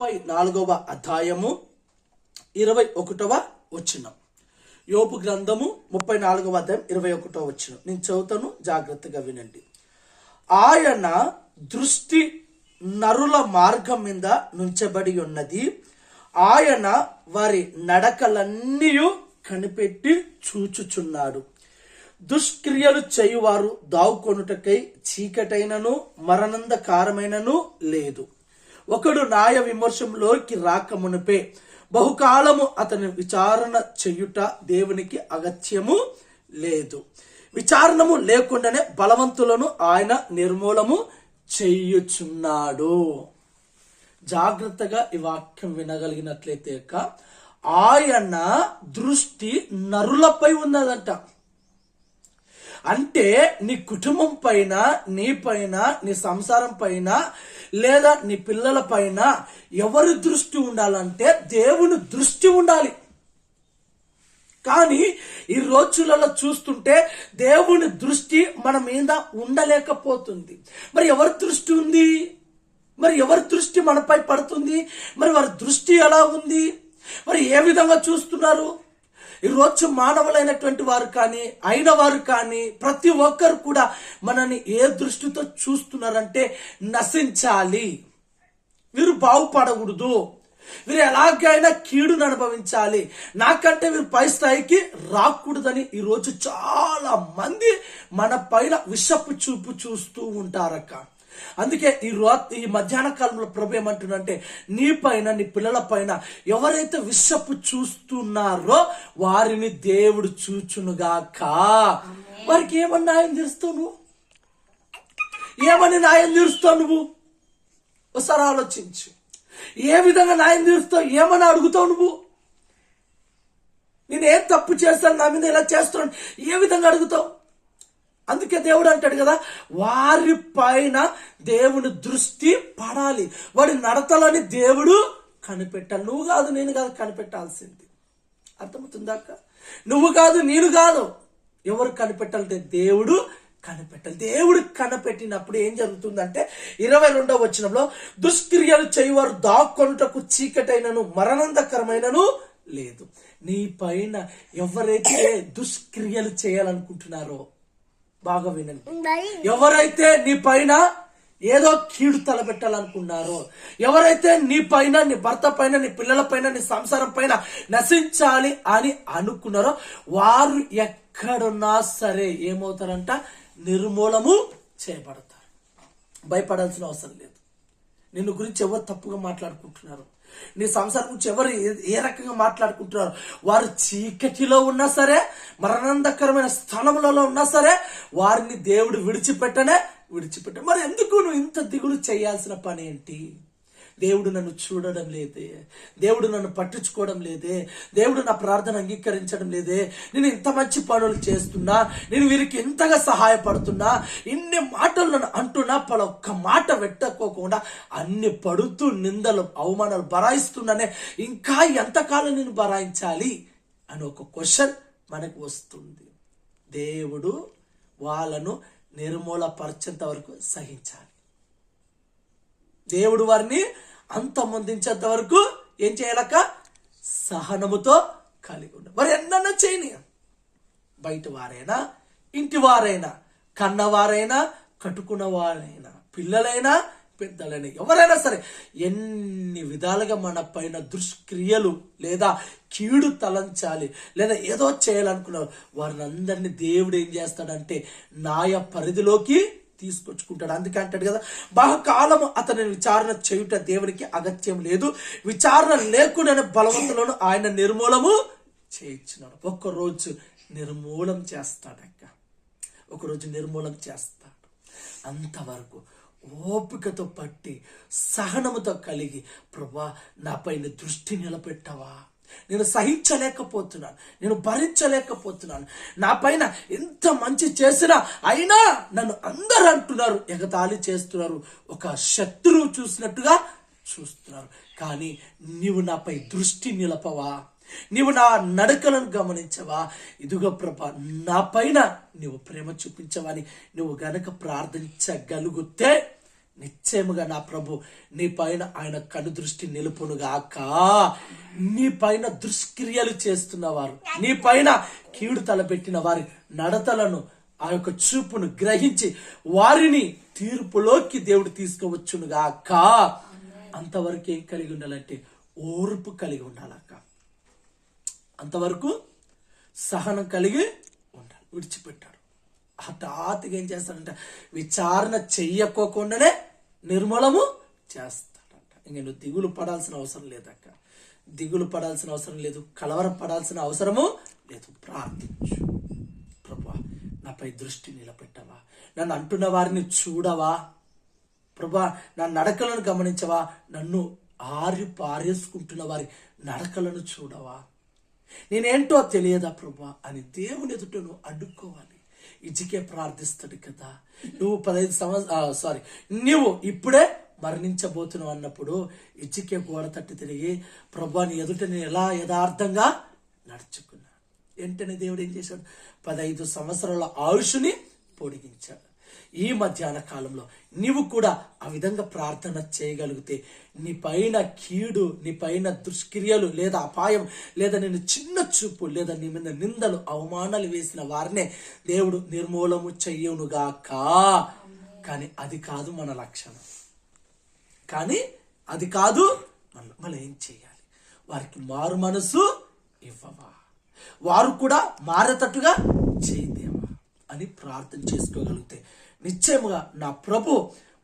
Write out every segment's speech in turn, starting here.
34వ అధ్యాయము 21వ వచనం. యోబు గ్రంథము 34వ అధ్యాయం 21వ వచనం. నేను చదువుతాను, జాగ్రత్తగా వినండి. ఆయన దృష్టి నరుల మార్గం మీద నుంచబడి ఉన్నది, ఆయన వారి నడకలన్నీ కనిపెట్టి చూచుచున్నాడు. దుష్క్రియలు చేయువారు దావుకొనుటకై చీకటైనను మరణంధకారమైనను లేదు. ఒకడు న్యాయ విమర్శంలోకి రాకమునుపే బహుకాలము అతని విచారణ చెయ్యుట దేవునికి అగత్యము లేదు. విచారణము లేకుండానే బలవంతులను ఆయన నిర్మూలము చెయ్యుచున్నాడు. జాగ్రత్తగా ఈ వాక్యం వినగలిగినట్లయితే ఆయన దృష్టి నరులపై ఉన్నదంట. అంటే నీ కుటుంబం పైన, నీ పైన, నీ సంసారం పైన, లేదా నీ పిల్లల పైన ఎవరి దృష్టి ఉండాలంటే దేవుని దృష్టి ఉండాలి. కానీ ఈ రోజులలో చూస్తుంటే దేవుని దృష్టి మన మీద ఉండలేకపోతుంది. మరి ఎవరి దృష్టి ఉంది? మరి ఎవరి దృష్టి మనపై పడుతుంది? మరి వారి దృష్టి ఎలా ఉంది? మరి ఏ విధంగా చూస్తున్నారు? ఈరోజు మానవులైనటువంటి వారు కానీ, అయిన వారు కానీ, ప్రతి ఒక్కరు కూడా మనని ఏ దృష్టితో చూస్తున్నారంటే నశించాలి, వీరు బాగుపడకూడదు, వీరు ఎలాగైనా కీడును అనుభవించాలి, నాకంటే వీరు పై స్థాయికి రాకూడదని ఈరోజు చాలా మంది మన పైన విషపు చూపు చూస్తూ ఉంటారక్క. అందుకే ఈ మధ్యాహ్న కాలంలో ప్రభు ఏమంటున్నంటే, నీ పైన, నీ పిల్లల పైన ఎవరైతే విషపు చూస్తున్నారో వారిని దేవుడు చూచునుగాక. వారికి ఏమని న్యాయం తీరుస్తావు నువ్వు? ఏమని న్యాయం తీరుస్తావు నువ్వు? ఒకసారి ఆలోచించు. ఏ విధంగా న్యాయం తీరుస్తావు? ఏమని అడుగుతావు నువ్వు? నేను ఏం తప్పు చేస్తాను, నా మీద ఇలా చేస్తున్నాను, ఏ విధంగా అడుగుతావు? అందుకే దేవుడు అంటాడు కదా, వారి పైన దేవుని దృష్టి పడాలి, వాడి నడతలని దేవుడు కనిపెట్టాలి. నువ్వు కాదు, నేను కాదు కనిపెట్టాల్సింది. అర్థమవుతుందాక? నువ్వు కాదు, నేను కాదు, ఎవరు కనిపెట్టాలంటే దేవుడు కనిపెట్టాలి. దేవుడు కనిపెట్టినప్పుడు ఏం జరుగుతుందంటే 22వ వచనంలో, దుష్క్రియలు చేయవారు దాక్కొనుటకు చీకటైనను మరణంధకరమైనను లేదు. నీ పైన ఎవరైతే దుష్క్రియలు చేయాలనుకుంటున్నారో బాగా వినండి. ఎవరైతే నీ పైన ఏదో కీడు తలబెట్టాలనుకున్నారో, ఎవరైతే నీ పైన, నీ భర్త పైన, నీ పిల్లల పైన, నీ సంసారం పైన నశించాలి అని అనుకున్నారో వారు ఎక్కడున్నా సరే ఏమవుతారంట? నిర్మూలము చేయబడతారు. భయపడాల్సిన అవసరం లేదు. నిన్ను గురించి ఎవరు తప్పుగా మాట్లాడుకుంటున్నారు, నీ సంసారం గురించి ఎవరు ఏ రకంగా మాట్లాడుకుంటున్నారు, వారు చీకటిలో ఉన్నా సరే, మరణంధకరమైన స్థలములలో ఉన్నా సరే, వారిని దేవుడు విడిచిపెట్ట. మరి ఎందుకు నువ్వు ఇంత దిగులు చేయాల్సిన పని ఏంటి? దేవుడు నన్ను చూడడం లేదే, దేవుడు నన్ను పట్టించుకోవడం లేదే, దేవుడు నా ప్రార్థన అంగీకరించడం లేదే, నేను ఇంత మంచి పనులు చేస్తున్నా, నేను వీరికి ఇంతగా సహాయపడుతున్నా, ఇన్ని మాటలు నన్ను అంటున్నా, ఒక్క మాట పెట్టకోకుండా అన్ని పడుతూ నిందలు, అవమానాలు భరాయిస్తున్నానే, ఇంకా ఎంతకాలం నేను భరాయించాలి అని ఒక క్వశ్చన్ మనకు వస్తుంది. దేవుడు వాళ్ళను నిర్మూలపరిచేంత వరకు సహించాలి. దేవుడు వారిని అంతమొందించేంత వరకు ఏం చేయాలక? సహనముతో కలిగి ఉండాలి. మరి ఎన్నన్నా చేయని, బయట వారైనా, ఇంటి వారైనా, కన్నవారైనా, కట్టుకున్న వారైనా, పిల్లలైనా, పెద్దలైనా, ఎవరైనా సరే, ఎన్ని విధాలుగా మన పైన దుష్క్రియలు లేదా కీడు తలంచాలి లేదా ఏదో చేయాలనుకున్నారు, వారిని అందరినీ దేవుడు ఏం చేస్తాడంటే న్యాయ పరిధిలోకి తీసుకొచ్చుకుంటాడు. అందుకే అంటాడు కదా, బహుకాలము అతని విచారణ చేయుట దేవునికి అగత్యం లేదు, విచారణ లేకుండానే బలవంతులను ఆయన నిర్మూలము చేయించున్నాడు. ఒక్కరోజు నిర్మూలం చేస్తాడక్క, ఒకరోజు నిర్మూలం చేస్తాడు. అంతవరకు ఓపికతో పట్టి సహనముతో కలిగి, ప్రభా నాపై దృష్టి నిలబెట్టవా, నేను సహించలేకపోతున్నాను, నేను భరించలేకపోతున్నాను, నా పైన ఎంత మంచి చేసినా అయినా నన్ను అందరూ అంటున్నారు, ఎగతాళి చేస్తున్నారు, ఒక శత్రువు చూసినట్టుగా చూస్తున్నారు, కానీ నీవు నాపై దృష్టి నిలపవా, నీవు నా నడకలను గమనించవా, ఇదిగో ప్రభా నా పైన నీవు ప్రేమ చూపించవని నువ్వు గనక ప్రార్థించగలిగితే నిశ్చయముగా నా ప్రభు నీ పైన ఆయన కనుదృష్టి నిలుపునుగాక. నీ పైన దుష్క్రియలు చేస్తున్నవారు, నీ పైన కీడు తలపెట్టిన వారి నడతలను, ఆ యొక్క చూపును గ్రహించి వారిని తీర్పులోకి దేవుడు తీసుకువచ్చునుగాక. అంతవరకు ఏం కలిగి ఉండాలంటే ఓర్పు కలిగి ఉండాలక్క. అంతవరకు సహనం కలిగి ఉండాలి. విడిచిపెట్టాడు. హఠాత్తుగా ఏం చేస్తాడంట, విచారణ చెయ్యకోకుండానే నిర్మూలము చేస్తాడంట. ఇంక నువ్వు దిగులు పడాల్సిన అవసరం లేదక్క. దిగులు పడాల్సిన అవసరం లేదు, కలవరం పడాల్సిన అవసరము లేదు. ప్రార్థించు. ప్రభువా, నాపై దృష్టి నిలబెట్టవా, నన్ను అంటున్న వారిని చూడవా, ప్రభువా నా నడకలను గమనించవా, నన్ను పారేసుకుంటున్న వారి నడకలను చూడవా, నేనేంటో తెలియదా ప్రభువా అని దేవుని ఎదుట నువ్వు అడ్డుకోవాలి. ఇజికే ప్రార్థిస్తాడు కదా, నువ్వు 15 సంవత్సరాలు నువ్వు ఇప్పుడే మరణించబోతున్నావు అన్నప్పుడు ఇజికే గోడ తట్టి తిరిగి, ప్రభువా నీ ఎదుట నేను ఎలా యథార్థంగా నడుచుకున్నా. వెంటనే దేవుడు ఏం చేశాడు, 15 సంవత్సరాల ఆయుష్ని పొడిగించాడు. ఈ మధ్యాహ్న కాలంలో నీవు కూడా ఆ విధంగా ప్రార్థన చేయగలిగితే నీ పైన కీడు, నీ పైన దుష్క్రియలు లేదా అపాయం లేదా నేను చిన్న చూపు లేదా నీ మీద నిందలు అవమానాలు వేసిన వారినే దేవుడు నిర్మూలము చెయ్యునుగాక. కానీ అది కాదు మన లక్షణం. మనం ఏం చేయాలి? వారికి మారు మనసు ఇవ్వవా, వారు కూడా మారేటట్టుగా చేయదేవా అని ప్రార్థన చేసుకోగలిగితే నిశ్చయముగా నా ప్రభు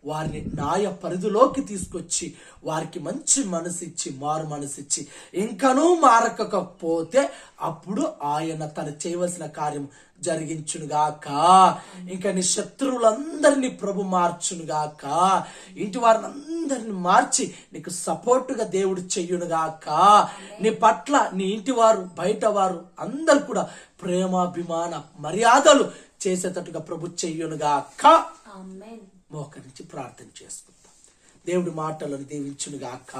వారిని న్యాయ పరిధిలోకి తీసుకొచ్చి వారికి మంచి మనసిచ్చి, మారు మనసిచ్చి, ఇంకనూ మారకపోతే అప్పుడు ఆయన తను చేయవలసిన కార్యం జరిగించునుగాక. ఇంకా నీ శత్రువులందరినీ ప్రభు మార్చునుగాక. ఇంటి వారిని అందరిని మార్చి నీకు సపోర్టుగా దేవుడు చెయ్యునుగాక. నీ పట్ల నీ ఇంటి వారు, బయట వారు అందరు కూడా ప్రేమాభిమాన మర్యాదలు చేసేటట్టుగా ప్రభు చెయ్యునుగాక. మోకరించి ప్రార్థన చేసుకుందాం. దేవుడి మాటలను దీవించునుగాక.